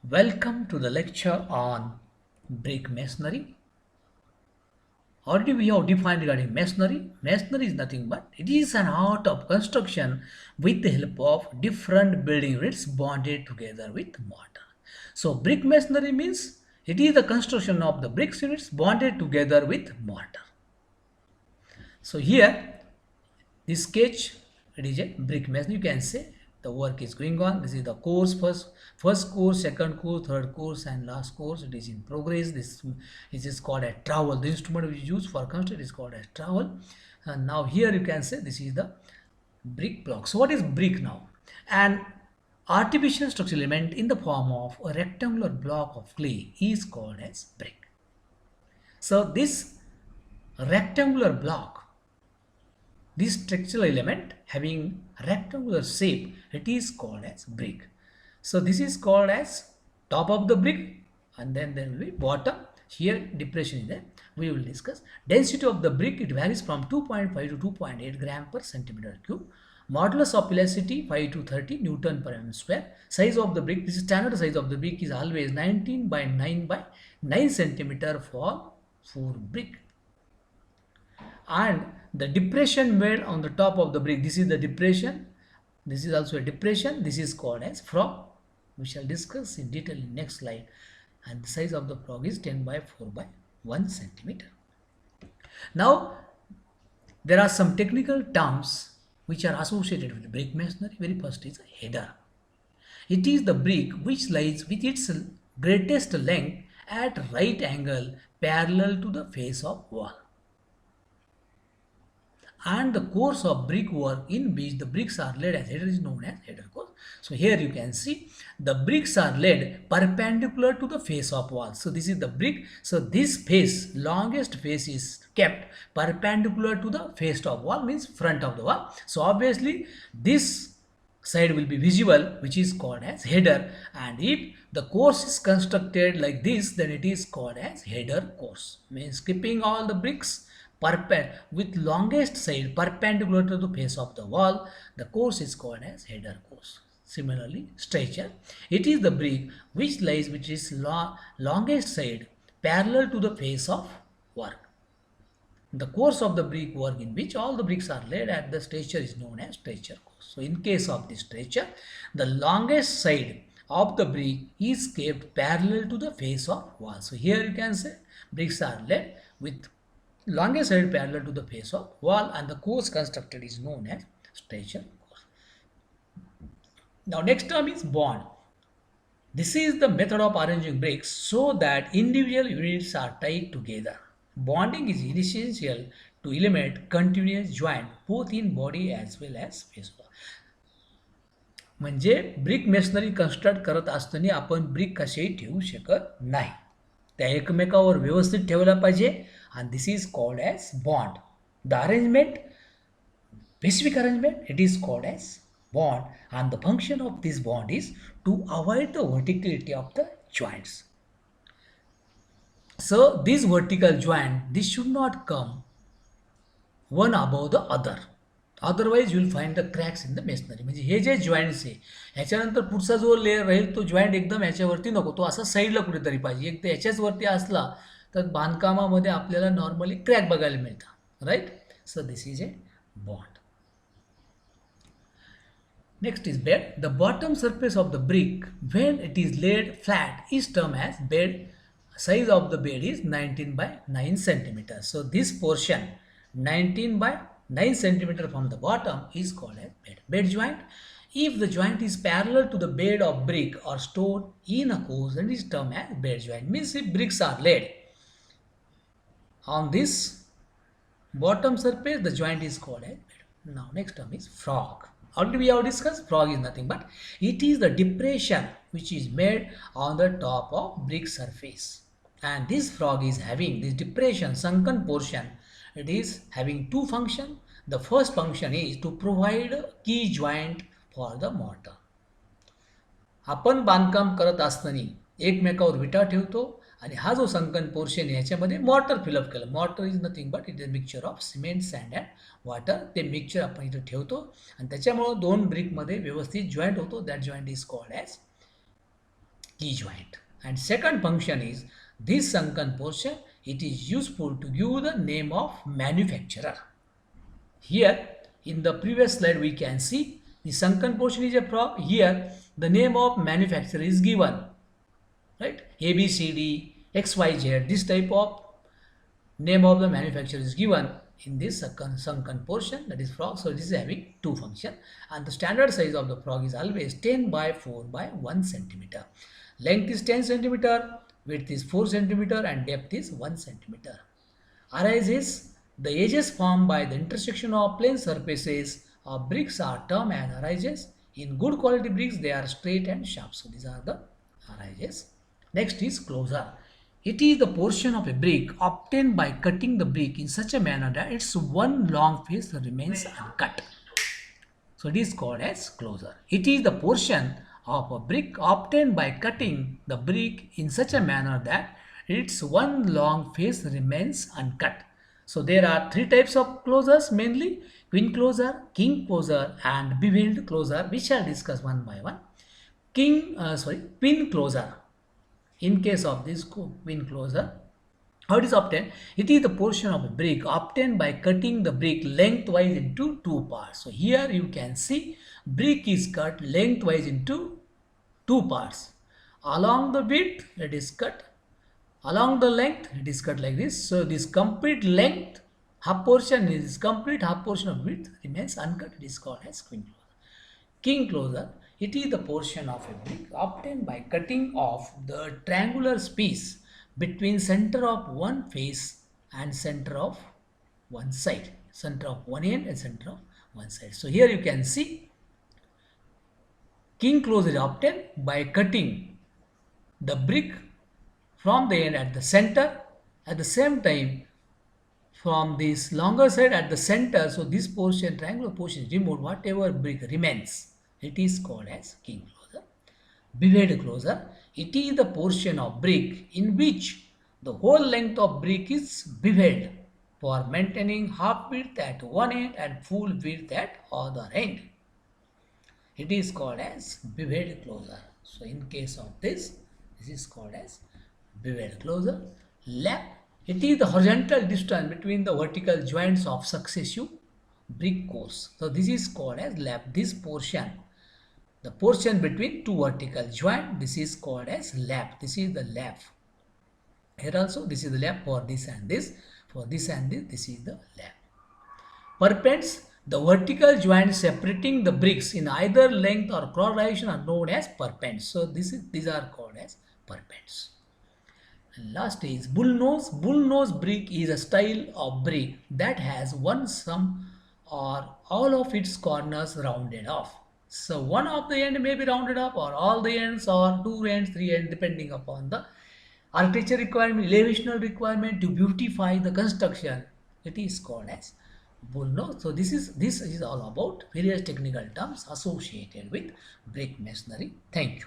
Welcome to the lecture on brick masonry. Already we have defined regarding masonry. Masonry is nothing but it is an art of construction with the help of different building units bonded together with mortar. So brick masonry means it is the construction of the bricks units bonded together with mortar. So here this sketch, it is a brick mason. You can say the work is going on. This is the course, first course, second course, third course, and last course. It is in progress. This is called a trowel. The instrument which is used for construction is called a trowel. And now here you can say this is the brick block. So what is brick now? An artificial structural element in the form of a rectangular block of clay is called as brick. So this rectangular block, this structural element having rectangular shape, it is called as brick. So this is called as top of the brick, and then there will be bottom. Here depression is there. We will discuss density of the brick. It varies from 2.5 to 2.8 gram per centimeter cube. Modulus of elasticity 5 to 30 Newton per mm square. Size of the brick. This standard size of the brick is always 19 by 9 by 9 centimeter for brick. And the depression made on the top of the brick, this is the depression, this is also a depression, this is called as frog. We shall discuss in detail in next slide. And the size of the frog is 10 by 4 by 1 centimeter. Now there are some technical terms which are associated with brick masonry. Very first is a header. It is the brick which lies with its greatest length at right angle parallel to the face of wall, and the course of brickwork in which the bricks are laid as header is known as header course. So here you can see the bricks are laid perpendicular to the face of wall. So this is the brick. So this face, longest face, is kept perpendicular to the face of wall, means front of the wall. So obviously this side will be visible, which is called as header. And if the course is constructed like this, then it is called as header course, means keeping all the bricks with longest side perpendicular to the face of the wall. The course is called as header course. Similarly, stretcher, it is the brick which lies which is longest side parallel to the face of work. The course of the brickwork in which all the bricks are laid at the stretcher is known as stretcher course. So in case of this stretcher, the longest side of the brick is kept parallel to the face of wall. So here you can say bricks are laid with longest side parallel to the face of wall, and the course constructed is known as stretcher course. Now next term is bond. This is the method of arranging bricks so that individual units are tied together. Bonding is essential to eliminate continuous joint both in body as well as face. म्हणजे brick masonry construct करत असताना आपण brick कशाही ठेवू शकत नाही, त्या एकमेकावर व्यवस्थित ठेवला पाहिजे. And this is called as bond. The arrangement, specific arrangement, it is called as bond, and the function of this bond is to avoid the verticality of the joints. So this vertical joint, this should not come one above the other. Otherwise you will find the cracks in the masonry. म्हणजे हे जे joints आहे ह्याच्यानंतर पुढचा जो layer राहील तो joint एकदम ह्याच्यावरती नको, तो असा साईडला कुठेतरी पाहिजे. एक तर ह्याच्याच असला तर बांधकामामध्ये आपल्याला नॉर्मली क्रॅक बघायला मिळतात, right. So this is a bond. Next is bed. The bottom surface of the brick when it is laid flat is term as bed. Size of the bed is 19 by 9 centimeter. So this portion 19 by 9 centimeter from the bottom is called as bed. Bed joint. If the joint is parallel to the bed of brick or stored in a course, then it is termed as bed joint. Means if bricks are laid on this bottom surface, the joint is called as bed. Now next term is frog. Already we have discussed frog is nothing but it is the depression which is made on the top of brick surface. And this frog is having this depression, sunken portion. It is having two functions. The first function is to provide key joint for the mortar. आपण बांधकाम करत असताना एकमेकावर विटा ठेवतो आणि हा जो sunken portion ह्याच्यामध्ये mortar fill up केलं. Mortar is nothing but it is mixture of cement, sand and water. ते मिक्सचर आपण इथे ठेवतो आणि त्याच्यामुळं दोन ब्रिकमध्ये व्यवस्थित जॉईंट होतो. That joint is called as key joint. And second function is this sunken portion, it is useful to give the name of manufacturer. Here in the previous slide we can see the sunken portion is a prop. Here the name of manufacturer is given, right? A, B, C, D, X, Y, Z. This type of name of the manufacturer is given in this sunken portion, that is frog. So this is having two functions, and the standard size of the frog is always 10 by 4 by 1 centimeter. Length is 10 centimeter, width is 4 centimeter, and depth is 1 centimeter. Arises, the edges formed by the intersection of plane surfaces of bricks are termed as arises. In good quality bricks, they are straight and sharp. So these are the arises. Next is closure. It is the portion of a brick obtained by cutting the brick in such a manner that its one long face remains uncut. So it is called as closure. It is the portion of a brick obtained by cutting the brick in such a manner that its one long face remains uncut. So there are three types of closures mainly: queen closure, king closure, and beveled closure, which shall discuss one by one. Queen closure. In case of this queen closure, how it is obtained? It is the portion of a brick obtained by cutting the brick lengthwise into two parts. So here you can see brick is cut lengthwise into two parts. Along the width it is cut, along the length it is cut like this. So this complete length, half portion is complete, half portion of width remains uncut. It is called as queen closure. King closure, it is the portion of a brick obtained by cutting off the triangular space between center of one face and center of one side, center of one end and center of one side. So here you can see king closure is obtained by cutting the brick from the end at the center, at the same time from this longer side at the center. So this portion, triangular portion is removed, whatever brick remains, it is called as king closure. Beveled closure, it is the portion of brick in which the whole length of brick is beveled for maintaining half width at one end and full width at other end. It is called as beveled closure. So in case of this is called as beveled closure. Lap, it is the horizontal distance between the vertical joints of successive brick cores. So this is called as lap. This portion, the portion between two vertical joints, this is called as lap. This is the lap. Here also this is the lap for this and this. For this and this is the lap. Perpends, the vertical joints separating the bricks in either length or cross direction are known as perpends. So these are called as perpends. And last is bullnose. Bullnose brick is a style of brick that has some or all of its corners rounded off. So one of the end may be rounded off, or all the ends, or two ends, three ends, depending upon the architecture requirement, elevational requirement to beautify the construction. It is called as bullnose. So this is all about various technical terms associated with brick masonry. Thank you.